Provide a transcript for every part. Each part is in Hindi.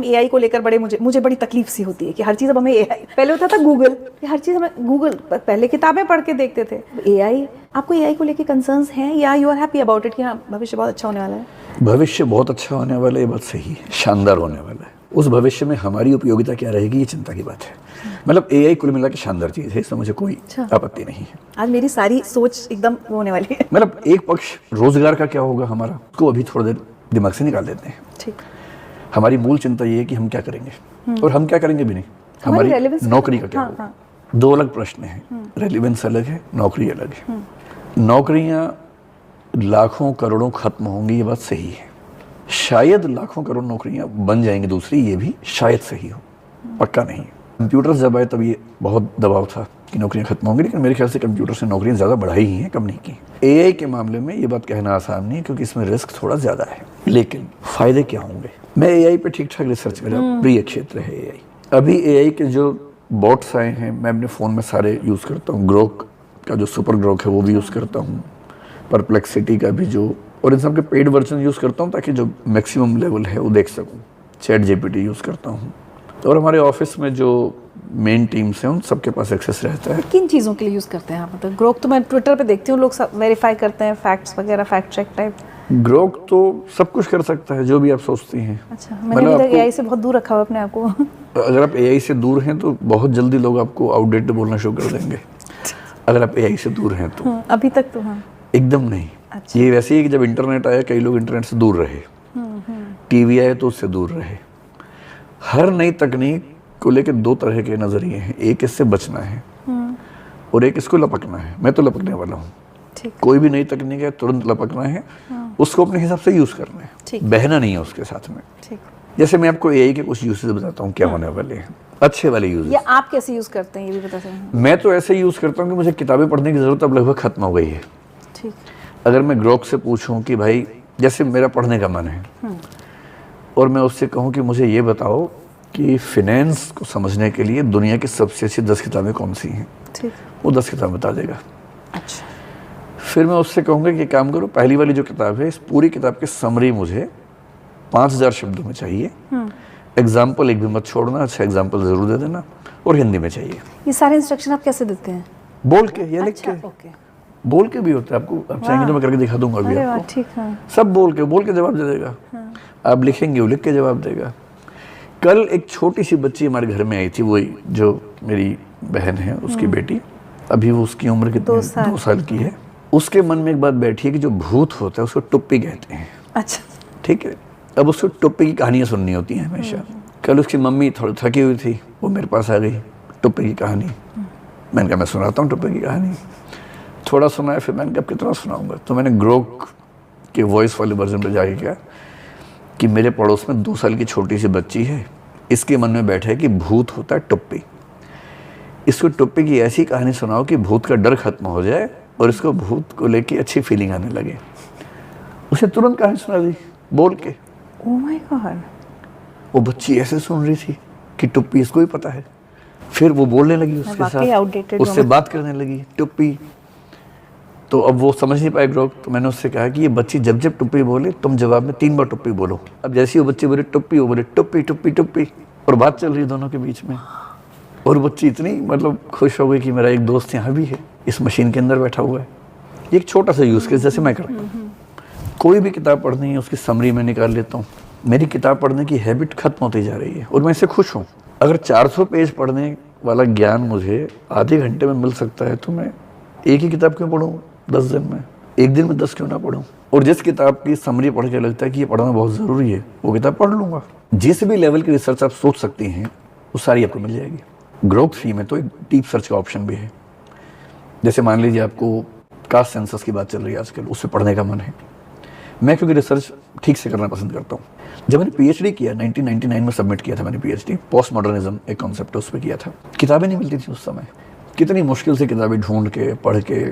एआई को लेकर बड़े मुझे बड़ी तकलीफ सी होती है कि हर चीज़ अब हमें एआई, पहले होता था गूगल, हर चीज़ हमें गूगल, पहले किताबें पढ़ के देखते थे। एआई, आपको एआई को लेकर कंसर्न्स हैं या you are happy about it कि हाँ भविष्य बहुत अच्छा होने वाला है? भविष्य बहुत अच्छा होने वाला है, ये बात सही है, शानदार होने वाला है। उस भविष्य में हमारी उपयोगिता क्या रहेगी, ये चिंता की बात है। मतलब एआई कुल मिला के शानदार चीज़ है, इसमें मुझे कोई आपत्ति नहीं है। आज मेरी सारी सोच एकदम होने वाली है। मतलब एक पक्ष रोजगार का क्या होगा हमारा, उसको अभी थोड़ी देर दिमाग से निकाल देते हैं। ठीक। हमारी मूल चिंता ये है कि हम क्या करेंगे और हम क्या करेंगे भी नहीं, हमारी नौकरी का क्या होगा। दो अलग प्रश्न हैं, रेलिवेंस अलग है, नौकरी अलग है। नौकरियां लाखों करोड़ों खत्म होंगी, ये बात सही है। शायद लाखों करोड़ नौकरियां बन जाएंगी दूसरी, ये भी शायद सही हो, पक्का नहीं। कंप्यूटर्स जब आए तब ये बहुत दबाव था कि नौकरियां खत्म होंगी, लेकिन मेरे ख्याल से कंप्यूटर से नौकरियां ज़्यादा बढ़ाई ही हैं, कम नहीं की। एआई के मामले में ये बात कहना आसान नहीं है क्योंकि इसमें रिस्क थोड़ा ज़्यादा है, लेकिन फ़ायदे क्या होंगे। मैं एआई पे ठीक ठाक रिसर्च, मेरा प्रिय क्षेत्र है एआई। अभी एआई के जो बॉट्स आए हैं, मैं अपने फ़ोन में सारे यूज़ करता हूँ। ग्रोक का जो सुपर ग्रोक है वो भी यूज़ करता हूँ, परप्लेक्सिटी का भी जो, और इन सब के पेड वर्जन यूज़ करता हूँ ताकि जो मैक्सिमम लेवल है वो देख सकूँ। चैट जीपीटी यूज़ करता हूँ, और हमारे ऑफिस में जो मेन टीम्स हैं उन सबके पास एक्सेस रहता है। किन चीज़ों के लिए यूज़ करते हैं आप? मतलब ग्रोक तो मैं ट्विटर पे देखती हूँ, लोग सब वेरीफाई करते हैं, फैक्ट्स वगैरह, फैक्ट चेक टाइप। ग्रोक तो सब कुछ कर सकता है जो भी आप सोचती हैं। अच्छा, मैंने अभी तक एआई से बहुत दूर रखा हुआ अपने आप को। अगर आप एआई से दूर हैं तो बहुत जल्दी लोग आपको आउटडेटेड बोलना शुरू कर देंगे। अगर आप एआई से दूर हैं तो अभी तक तो हाँ एकदम नहीं। अच्छा। ये वैसे ही कि जब इंटरनेट आया कई लोग इंटरनेट से दूर रहे, टीवी आया तो उससे दूर रहे। हर नई तकनीक को लेकर दो तरह के नजरिए हैं, एक इससे बचना है और एक इसको लपकना है। मैं तो लपकने वाला हूँ। कोई भी नई तकनीक है तुरंत लपकना है, उसको अपने हिसाब से यूज करना है, बहना नहीं है उसके साथ में। जैसे मैं आपको एआई के कुछ यूजेस बताता हूँ क्या होने वाले हैं, अच्छे वाले यूजेस। या आप कैसे यूज करते हैं ये भी बता सकते हैं? मैं तो ऐसे यूज करता हूँ कि मुझे किताबें पढ़ने की जरूरत अब लगभग खत्म हो गई है। ठीक। अगर मैं ग्रोक से पूछूं कि भाई जैसे मेरा पढ़ने का मन है और मैं उससे कहूँ कि मुझे ये बताओ कि फिनेंस को समझने के लिए दुनिया की सबसे अच्छी 10 किताबें कौन सी हैं, ठीक, वो 10 किताबें बता देगा। अच्छा। फिर मैं उससे कहूँगा कि काम करो, पहली वाली जो किताब है इस पूरी किताब की समरी मुझे 5000 शब्दों में चाहिए। एग्जाम्पल एक भी मत छोड़ना, अच्छा एग्जाम्पल जरूर दे देना, और हिंदी में चाहिए। ये सारे इंस्ट्रक्शन आप कैसे देते हैं? बोल के या लिख के? ओके। बोल के भी होता है, आपको आप चाहेंगे तो मैं करके दिखा दूंगा अभी आपको। ठीक है। सब बोल के जवाब दे देगा। आप लिखेंगे वो लिख के जवाब देगा। कल एक छोटी सी बच्ची हमारे घर में आई थी, वही जो मेरी बहन है उसकी बेटी, अभी वो उसकी उम्र कितनी 2 साल की है। उसके मन में एक बात बैठी है कि जो भूत होता है उसको टुप्पी कहते हैं। अच्छा, ठीक है। अब उसको टुप्पी की कहानियां सुननी होती हैं हमेशा। कल उसकी मम्मी थोड़ी थकी हुई थी, वो मेरे पास आ गई, टुप्पी की कहानी। मैंने कहा मैं सुनाता हूँ टुप्पी की कहानी। थोड़ा सुनाया, फिर मैंने कहा कितना सुनाऊंगा, तो मैंने ग्रोक के वॉइस वाले वर्जन पर जाके क्या कि मेरे पड़ोस में 2 साल की छोटी सी बच्ची है, इसके मन में बैठा है कि भूत होता है टुप्पी। इसको टुप्पी की ऐसी कहानी सुनाओ कि भूत का डर खत्म हो जाए और इसको भूत को लेके अच्छी फीलिंग आने लगे। उसे तुरंत कहानी सुना दी बोल के। Oh my God. वो बच्ची ऐसे सुन रही थी कि टुप्पी इसको ही पता है। फिर वो बोलने लगी उसके साथ, उससे बात करने लगी टुप्पी। तो अब वो समझ नहीं पाए ग्रोक, तो मैंने उससे कहा कि ये बच्ची जब जब टुप्पी बोले तुम जवाब में 3 बार टुप्पी बोलो। अब जैसे ही वो बच्ची बोले टुप्पी, वो बोले टुप्पी टुप्पी टुप्पी, और बात चल रही है दोनों के बीच में। और बच्ची इतनी मतलब खुश हो गई कि मेरा एक दोस्त यहाँ भी है, इस मशीन के अंदर बैठा हुआ है। ये एक छोटा सा यूज केस जैसे मैं करता हूँ। कोई भी किताब पढ़नी है उसकी समरी में निकाल लेता हूँ। मेरी किताब पढ़ने की हैबिट खत्म होती जा रही है और मैं इससे खुश हूँ। अगर 400 पेज पढ़ने वाला ज्ञान मुझे आधे घंटे में मिल सकता है तो मैं एक ही किताब क्यों पढ़ूँ 10 दिन में? एक दिन में 10 क्यों ना पढ़ूँ? और जिस किताब की समरी पढ़ के लगता है कि ये पढ़ना बहुत ज़रूरी है, वो किताब पढ़ लूँगा। जिस भी लेवल की रिसर्च आप सोच सकती हैं वो सारी आपको मिल जाएगी। ग्रोक 3 में तो एक डीप सर्च का ऑप्शन भी है। जैसे मान लीजिए आपको कास्ट सेंसस की बात चल रही है आजकल, उससे पढ़ने का मन है। मैं क्योंकि रिसर्च ठीक से करना पसंद करता हूँ। जब मैंने पीएचडी किया 1999 में सबमिट किया था मैंने पीएचडी, पोस्ट मॉडर्निज्म एक कॉन्सेप्ट उस पर किया था। किताबें नहीं मिलती थी उस समय, कितनी मुश्किल से किताबें ढूंढ के पढ़ के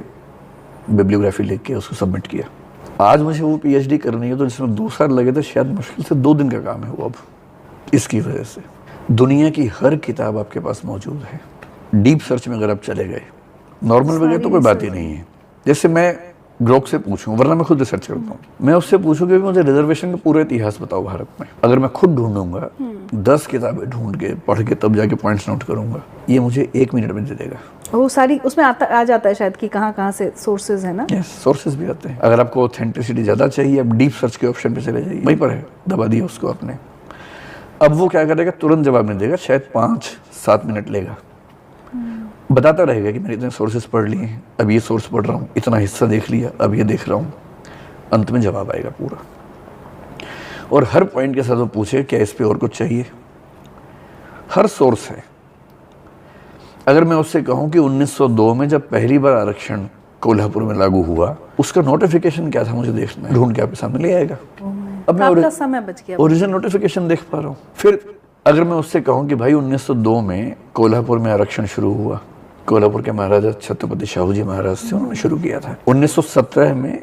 बिब्लियोग्राफी लिख के उसको सबमिट किया। आज मुझे वो पीएचडी करनी है तो जिसमें 2 साल लगे थे, शायद मुश्किल से 2 दिन का काम है वो अब। इसकी वजह से दुनिया की हर किताब आपके पास मौजूद है। डीप सर्च में अगर आप चले गए, नॉर्मल वगैरह तो कोई बात ही नहीं है। जैसे मैं ग्रोक से पूछूं, वरना मैं खुद रिसर्च करता हूँ। मैं उससे पूछूं कि मुझे रिजर्वेशन का पूरा इतिहास बताओ भारत में। अगर मैं खुद ढूंढूंगा, 10 किताबें ढूंढ के पढ़ के तब जाके पॉइंट्स नोट करूंगा, ये मुझे 1 मिनट में दे देगा। वो सारी उसमें आ जाता है शायद कि कहाँ से सोर्सेज है ना। यस, सोर्सेज भी आते हैं। अगर आपको ऑथेंटिसिटी ज़्यादा चाहिए, आप डीप सर्च के ऑप्शन पे चले जाइए, वहीं पर है, दबा दिया उसको आपने। अब वो क्या करेगा, तुरंत जवाब नहीं देगा, शायद 5-7 मिनट लेगा, बताता रहेगा कि मैंने इतने सोर्सेज पढ़ लिए हैं, अब ये सोर्स पढ़ रहा हूँ, इतना हिस्सा देख लिया, अब ये देख रहा हूँ। अंत में जवाब आएगा पूरा। और हर पॉइंट के साथ वो पूछे क्या इस पे और कुछ चाहिए। हर सोर्स है। अगर मैं उससे कहूँ कि 1902 में जब पहली बार आरक्षण कोल्हापुर में लागू हुआ, उसका नोटिफिकेशन क्या था मुझे देखना है, ढूंढ के आपके सामने ले आएगा। अब मैं समय बच गया, ओरिजिनल नोटिफिकेशन देख पा रहा हूँ। फिर अगर मैं उससे कहूँ कि भाई 1902 में कोल्हापुर में आरक्षण शुरू हुआ, कोल्हापुर के महाराजा छत्रपति शाहू जी महाराज से उन्होंने शुरू किया था। 1917 में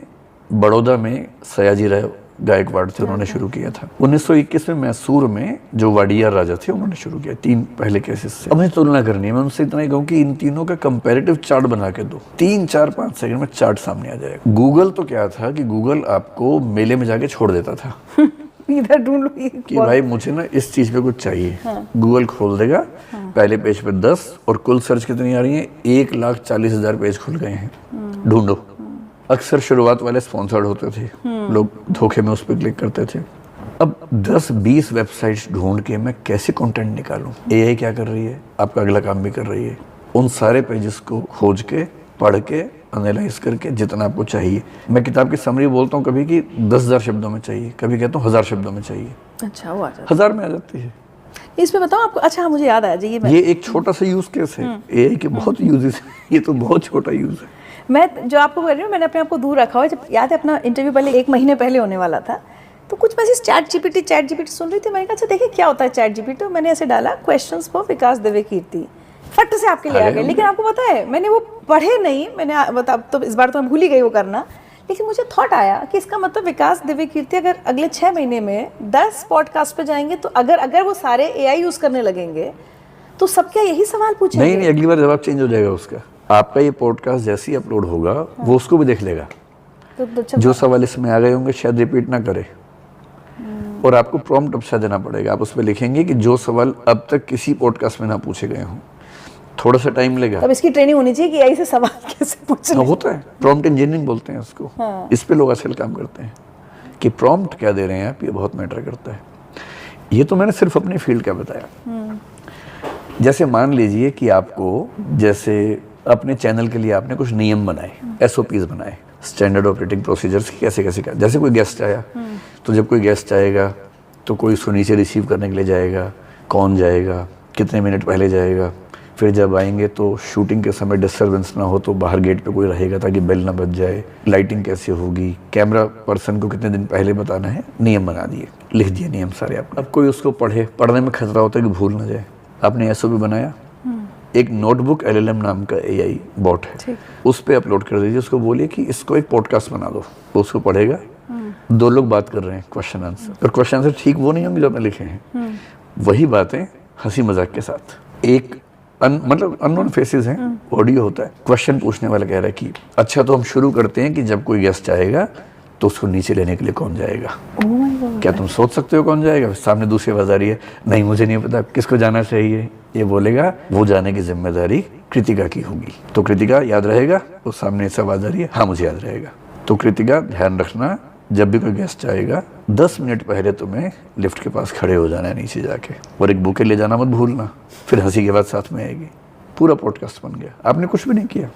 बड़ौदा में सयाजी राव गायकवाड़ थे, उन्होंने शुरू किया था। 1921 में मैसूर में जो वाडियार राजा थे उन्होंने शुरू किया। 3 पहले केसेस से। अब मुझे तुलना करनी है, मैं उनसे इतना ही कहूँ कि इन तीनों का कंपैरेटिव चार्ट बना के दो, 3-4-5 सेकंड में चार्ट सामने आ जाएगा। गूगल तो क्या था कि गूगल आपको मेले में जाके छोड़ देता था इधर ढूंढ लो कि भाई मुझे ना इस चीज पे कुछ चाहिए। गूगल खोल देगा, पहले पेज पे 10 और कुल सर्च कितनी आ रही है, 1,40,000 पेज खुल गए हैं, ढूंढो। अक्सर शुरुआत वाले स्पॉन्सर्ड होते थे, लोग धोखे में उस पर क्लिक करते थे। अब 10-20 वेबसाइट्स ढूंढ के मैं कैसे कंटेंट निकालूं? एआई क्या कर रही है, आपका अगला काम भी कर रही है। उन सारे पेजेस को खोज के, पढ़ के, एनालाइज करके जितना आपको चाहिए। मैं किताब की समरी बोलता हूँ कभी कि 10,000 शब्दों में चाहिए, कभी कहता हूँ 1000 शब्दों में चाहिए। अच्छा, वो आ जाता है, 1000 में आ जाती है। इसमें बताओ आपको। अच्छा, मुझे याद आया जी, ये एक छोटा सा यूज केस है। एआई के बहुत यूजेस हैं, ये तो बहुत छोटा यूज है। मैं जो आपको कह रही हूँ, मैंने अपने आप को दूर रखा हुआ है। जब याद है अपना इंटरव्यू पहले 1 महीने पहले होने वाला था, तो कुछ मैसेज चैट जीपीटी सुन रही थी। मैंने कहा अच्छा देखिए क्या होता है चैट जीपीटी। मैंने ऐसे डाला क्वेश्चंस फॉर विकास दवे कीर्ति, फट से आपके लिए आ गए। लेकिन आपको पता है मैंने वो पढ़े नहीं, मैंने बता तो इस बार तो मैं भूल ही गई वो करना। लेकिन मुझे थॉट आया कि इसका मतलब विकास दिव्य कीर्ति अगर अगले 6 महीने में 10 पॉडकास्ट पे जाएंगे, तो अगर वो सारे एआई यूज करने लगेंगे तो सब क्या यही सवाल पूछेंगे? नहीं, अगली बार जवाब चेंज हो जाएगा उसका। आपका ये पॉडकास्ट जैसे ही अपलोड होगा, वो उसको भी देख लेगा। तो जो सवाल इसमें आ गए होंगे शायद रिपीट ना करे, और आपको प्रॉम्प्ट अच्छा देना पड़ेगा। आप उस पर लिखेंगे कि जो सवाल अब तक किसी पॉडकास्ट में ना पूछे गए हों। थोड़ा सा टाइम लेगा। अब इसकी ट्रेनिंग होनी चाहिए कि एआई से सवाल कैसे पूछना होता है। प्रॉम्प्ट इंजीनियरिंग बोलते हैं उसको। इस पे लोग आजकल काम करते हैं कि प्रॉम्प्ट क्या दे रहे हैं आप, ये बहुत मैटर करता है। ये तो मैंने सिर्फ अपनी फील्ड का बताया। जैसे मान लीजिए कि आपको, जैसे अपने चैनल के लिए आपने कुछ नियम बनाए, SOPs बनाए, स्टैंडर्ड ऑपरेटिंग प्रोसीजर्स, कैसे कैसे क्या। जैसे कोई गेस्ट आया, तो जब कोई गेस्ट आएगा तो कोई उसको नीचे रिसीव करने के लिए जाएगा, कौन जाएगा, कितने मिनट पहले जाएगा। फिर जब आएंगे तो शूटिंग के समय डिस्टर्बेंस ना हो, तो बाहर गेट पे कोई रहेगा ताकि बेल ना बज जाए। लाइटिंग कैसे होगी, कैमरा पर्सन को कितने दिन पहले बताना है। नियम बना दिए, लिख दिए नियम सारे आपको। अब कोई उसको पढ़ने में खतरा होता है कि भूल ना जाए। आपने SOP बनाया, एक नोटबुक LLM नाम का AI बॉट है, उस पर अपलोड कर दीजिए। उसको बोलिए कि इसको एक पॉडकास्ट बना दो, तो उसको पढ़ेगा। 2 लोग बात कर रहे हैं, क्वेश्चन आंसर, और क्वेश्चन आंसर ठीक वो नहीं होंगे जो आपने लिखे हैं, वही बातें हंसी मजाक के साथ। एक मतलब अननोन फेसेस हैं, ऑडियो होता है। क्वेश्चन पूछने वाला कह रहा है कि अच्छा तो हम शुरू करते हैं कि जब कोई गेस्ट आएगा तो उसको नीचे लेने के लिए कौन जाएगा? क्या तुम सोच सकते हो कौन जाएगा? सामने दूसरी आवाज आ रही है, नहीं मुझे नहीं पता किसको जाना चाहिए। ये बोलेगा वो जाने की जिम्मेदारी कृतिका की होगी। तो कृतिका याद रहेगा, वो सामने से आवाज आ रही है, हाँ मुझे याद रहेगा। तो कृतिका ध्यान रखना, जब भी कोई गेस्ट आएगा 10 मिनट पहले तुम्हें लिफ्ट के पास खड़े हो जाना है नीचे जाके, और एक बुके ले जाना मत भूलना। फिर हंसी के बाद साथ में आएगी। पूरा पॉडकास्ट बन गया, आपने कुछ भी नहीं किया।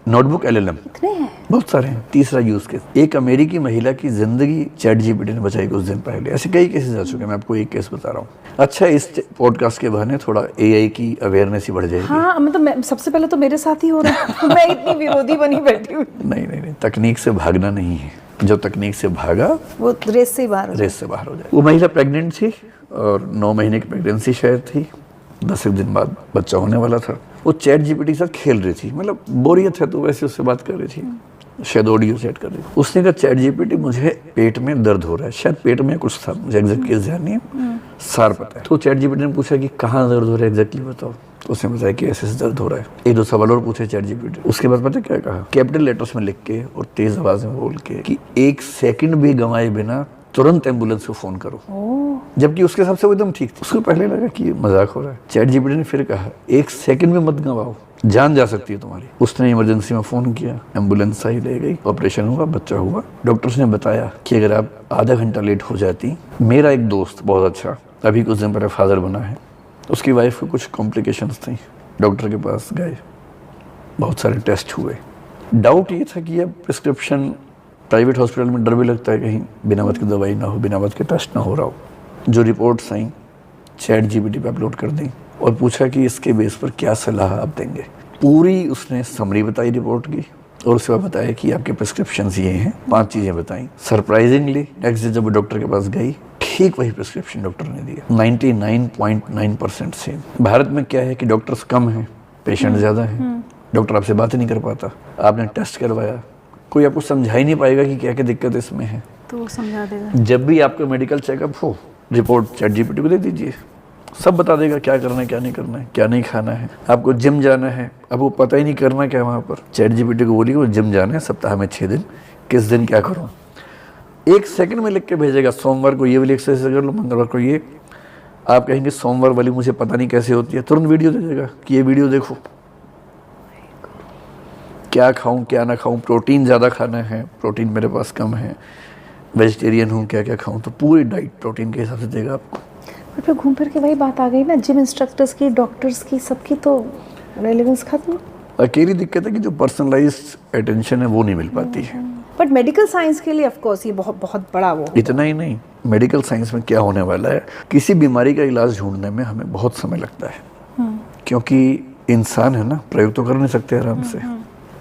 नोटबुक LLM इतने हैं, बहुत सारे हैं। तीसरा यूज केस, एक अमेरिकी महिला की जिंदगी चैट जीपीटी ने बचाई कुछ दिन पहले। ऐसे कई केसेस आ चुके हैं, मैं आपको एक केस बता रहा हूँ। अच्छा, इस पॉडकास्ट के बहाने थोड़ा AI की अवेयरनेस ही बढ़ जाएगी। हाँ, मतलब सबसे पहले तो मेरे साथ ही हो रहा है मैं इतनी विरोधी बनी बैठी हूँ। नहीं, तकनीक से भागना नहीं है। जो तकनीक से भागा वो रेस से बाहर हो जाए। वो महिला प्रेग्नेंट थी और 9 महीने की प्रेगनेंसी शायद थी, 10 दिन बाद बच्चा होने वाला था। वो चैट जीपीटी के साथ खेल रही थी, मतलब बोरियत है तो वैसे उससे बात कर रही थी। शायद ऑडियो सेट कर रही। उसने कहा चैट जीपीटी मुझे पेट में दर्द हो रहा है, शायद पेट में कुछ था, मुझे एग्जैक्ट केस ध्यान नहीं है, सार पता है। तो चैट जीपीटी ने पूछा कि कहाँ दर्द हो रहा है एग्जैक्टली बताओ, तो उसने बताया कि ऐसे दर्द हो रहा है। एक दो सवाल और पूछे चैट जीपीटी, उसके बाद पता क्या कहा, कैपिटल लेटर्स में लिख के और तेज आवाज में बोल के कि 1 सेकंड भी गंवाए बिना तुरंत एम्बुलेंस को फोन करो। जबकि उसके हिसाब से वो एकदम ठीक थी। उसको पहले लगा कि मजाक हो रहा है। चैट जीपीटी ने फिर कहा 1 सेकंड में मत गंवाओ, जान जा सकती है तुम्हारी। उसने इमरजेंसी में फोन किया, एम्बुलेंस आई, ले गई, ऑपरेशन हुआ, बच्चा हुआ। डॉक्टर्स ने बताया कि अगर आप आधा घंटा लेट हो जाती, मेरा एक दोस्त बहुत अच्छा अभी कुछ दिन पहले फादर बना है, उसकी वाइफ को कुछ कॉम्प्लिकेशंस थी, डॉक्टर के पास गए, बहुत सारे टेस्ट हुए। डाउट ये था कि अब प्रिस्क्रिप्शन प्राइवेट हॉस्पिटल में डर भी लगता है कहीं बिना वक्त की दवाई ना हो, बिना वक्त के टेस्ट ना हो रहा हो। जो रिपोर्ट्स आई चैट जीपीटी पे अपलोड कर दी और पूछा कि इसके बेस पर क्या सलाह आप देंगे। पूरी उसने समरी बताई रिपोर्ट की और उसके बाद बताया कि आपके प्रिस्क्रिप्शंस ये हैं, 5 चीज़ें बताई। सरप्राइजिंगली नेक्स्ट डे जब वो डॉक्टर के पास गई, ठीक वही प्रिस्क्रिप्शन डॉक्टर ने दिया, 99.9% सेम। भारत में क्या है कि डॉक्टर्स कम हैं, पेशेंट ज़्यादा हैं, डॉक्टर आपसे बात ही नहीं कर पाता। आपने टेस्ट करवाया, कोई आपको समझा ही नहीं पाएगा कि क्या क्या दिक्कत इसमें है, तो वो समझा देगा। जब भी आपका मेडिकल चेकअप हो, रिपोर्ट चैट जीपीटी को दे दीजिए, सब बता देगा क्या करना है, क्या नहीं करना है, क्या नहीं खाना है। आपको जिम जाना है, आपको पता ही नहीं करना क्या वहाँ पर, चैट जीपीटी को बोलिए वो जिम जाना है सप्ताह में 6 दिन, किस दिन क्या करूँ, 1 सेकंड में लिख के भेजेगा। सोमवार को ये वाली एक्सरसाइज कर लो, मंगलवार को ये। आप कहेंगे सोमवार वाली मुझे पता नहीं कैसे होती है, तुरंत वीडियो दे देगा कि ये वीडियो देखो, क्या खाऊं क्या ना खाऊं, प्रोटीन ज़्यादा खाना है, प्रोटीन मेरे पास कम है, वेजिटेरियन हूँ, क्या क्या खाऊं, तो पूरी डाइट प्रोटीन के हिसाब से देगा आपको। पर फिर घूम फिर के वही बात आ गई ना, जिम इंस्ट्रक्टर्स की, डॉक्टर्स की, सबकी तो रेलेवेंस खत्म। अकेली दिक्कत है कि जो पर्सनलाइज्ड अटेंशन है वो नहीं मिल पाती है। बट मेडिकल साइंस के लिए ऑफ कोर्स ये बहुत बहुत बड़ा वो। इतना ही नहीं, मेडिकल साइंस में क्या होने वाला है, किसी बीमारी का इलाज ढूंढने में हमें बहुत समय लगता है, क्योंकि इंसान है ना, प्रयोग तो कर नहीं सकते आराम से।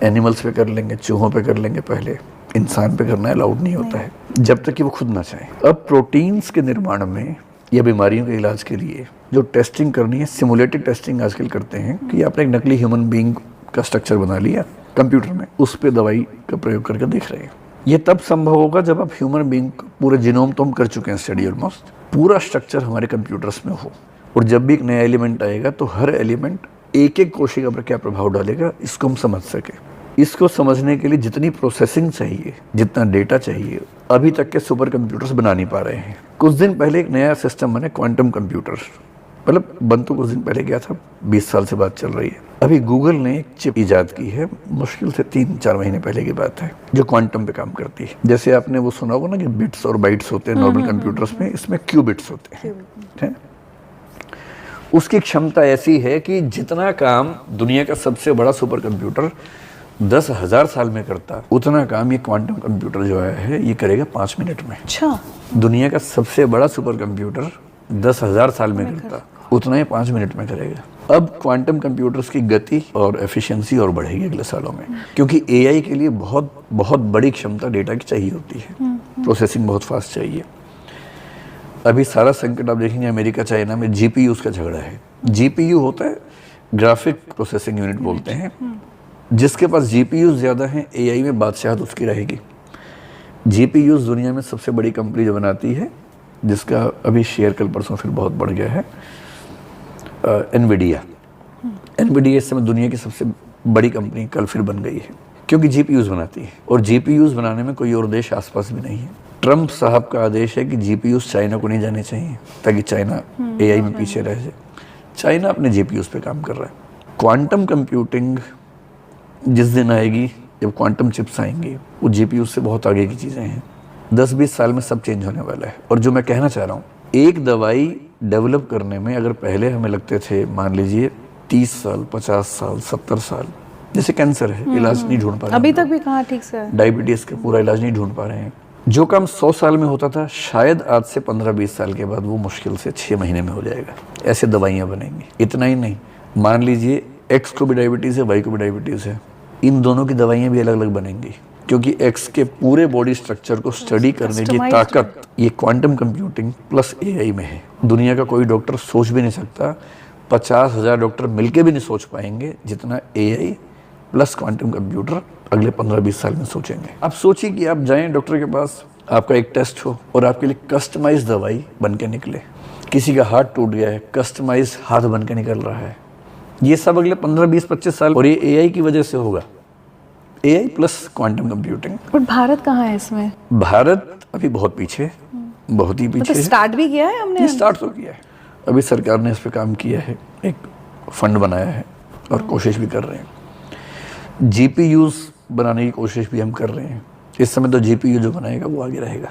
एनिमल्स पे कर लेंगे, चूहों पे कर लेंगे पहले, इंसान पे करना अलाउड नहीं होता है जब तक कि वो खुद ना चाहे। अब प्रोटीन्स के निर्माण में या बीमारियों के इलाज के लिए जो टेस्टिंग करनी है, सिमुलेटेड टेस्टिंग आजकल करते हैं कि आपने एक नकली ह्यूमन बीइंग का स्ट्रक्चर बना लिया कंप्यूटर में, उस पर दवाई का प्रयोग करके देख रहे हैं। ये तब संभव होगा जब आप ह्यूमन बीइंग पूरे जीनोम तो हम कर चुके हैं स्टडी, ऑलमोस्ट पूरा स्ट्रक्चर हमारे कंप्यूटर्स में हो, और जब भी एक नया एलिमेंट आएगा तो हर एलिमेंट एक एक कोशिका पर क्या प्रभाव डालेगा इसको हम समझ सके। इसको समझने के लिए जितनी प्रोसेसिंग चाहिए, जितना डेटा चाहिए, अभी तक के सुपर कंप्यूटर्स बना नहीं पा रहे हैं। कुछ दिन पहले एक नया सिस्टम बने, क्वांटम कंप्यूटर, मतलब बन तो कुछ दिन पहले गया था, 20 साल से बात चल रही है। अभी गूगल ने एक चिप इजाद की है, मुश्किल से 3-4 महीने पहले की बात है, जो क्वांटम पे काम करती है। जैसे आपने वो सुना होगा ना कि बिट्स और बाइट्स होते हैं नॉर्मल कंप्यूटर्स में, इसमें क्यूबिट्स होते हैं। उसकी क्षमता ऐसी है कि जितना काम दुनिया का सबसे बड़ा सुपर कंप्यूटर 10,000 साल में करता, उतना काम ये क्वांटम कंप्यूटर जो है ये करेगा 5 मिनट में। अच्छा, दुनिया का सबसे बड़ा सुपर कंप्यूटर 10,000 साल में करता, उतना ही 5 मिनट में करेगा। अब क्वांटम कंप्यूटर्स की गति और एफिशिएंसी और बढ़ेगी अगले सालों में, क्योंकि एआई के लिए बहुत बहुत बड़ी क्षमता डेटा की चाहिए होती है, प्रोसेसिंग बहुत फास्ट चाहिए। अभी सारा संकट आप देखेंगे अमेरिका चाइना में जीपीयूज का झगड़ा है। जीपीयू होता है ग्राफिक प्रोसेसिंग यूनिट बोलते हैं, जिसके पास जीपीयूज ज़्यादा हैं एआई में बादशाहत उसकी रहेगी। जीपीयूज दुनिया में सबसे बड़ी कंपनी जो बनाती है, जिसका अभी शेयर कल परसों फिर बहुत बढ़ गया है, एनवीडिया। एनवीडिया इस समय दुनिया की सबसे बड़ी कंपनी कल फिर बन गई है, क्योंकि जीपीयूज बनाती है, और जीपीयूज बनाने में कोई और देश आसपास भी नहीं है। ट्रम्प साहब का आदेश है कि जीपीयूज चाइना को नहीं जाने चाहिए, ताकि चाइना एआई में पीछे रह जाए। चाइना अपने जीपीयूज पे काम कर रहा है। क्वांटम कंप्यूटिंग जिस दिन आएगी, जब क्वांटम चिप्स आएंगी, वो जीपीयू से बहुत आगे की चीज़ें हैं। 10-20 साल में सब चेंज होने वाला है। और जो मैं कहना चाह रहा हूँ, एक दवाई डेवलप करने में अगर पहले हमें लगते थे, मान लीजिए 30 साल, 50 साल, 70 साल, जैसे कैंसर है, इलाज नहीं ढूंढ पा रहे, अभी तक भी कहाँ ठीक से है। डायबिटीज़ का पूरा इलाज नहीं ढूंढ पा रहे हैं। जो काम 100 साल में होता था, शायद आज से 15-20 साल के बाद वो मुश्किल से 6 महीने में हो जाएगा। ऐसे दवाइयाँ बनेंगी। इतना ही नहीं, मान लीजिए एक्स को भी डायबिटीज़ है, वाई को भी डायबिटीज़ है, इन दोनों की दवाइयाँ भी अलग अलग बनेंगी, क्योंकि एक्स के पूरे बॉडी स्ट्रक्चर को स्टडी करने की ताकत ये क्वांटम कंप्यूटिंग प्लस एआई में है। दुनिया का कोई डॉक्टर सोच भी नहीं सकता, 50,000 डॉक्टर मिलके भी नहीं सोच पाएंगे जितना एआई प्लस क्वांटम कंप्यूटर अगले 15-20 साल में सोचेंगे। आप सोचिए कि आप जाएं डॉक्टर के पास, आपका एक टेस्ट हो और आपके लिए कस्टमाइज दवाई बन के निकले। किसी का हाथ टूट गया है, कस्टमाइज हाथ बन के निकल रहा है। ये सब अगले 15-20-25 साल, और ये एआई की वजह से होगा। AI plus quantum computing. और भारत कहाँ है इसमें? भारत अभी बहुत पीछे, बहुत ही पीछे। मतलब स्टार्ट भी किया है हमने? स्टार्ट तो किया है, अभी सरकार ने इस पे काम किया है, एक फंड बनाया है और कोशिश भी कर रहे हैं। जीपीयूज बनाने की कोशिश भी हम कर रहे हैं। इस समय तो जीपीयू जो बनाएगा वो आगे रहेगा।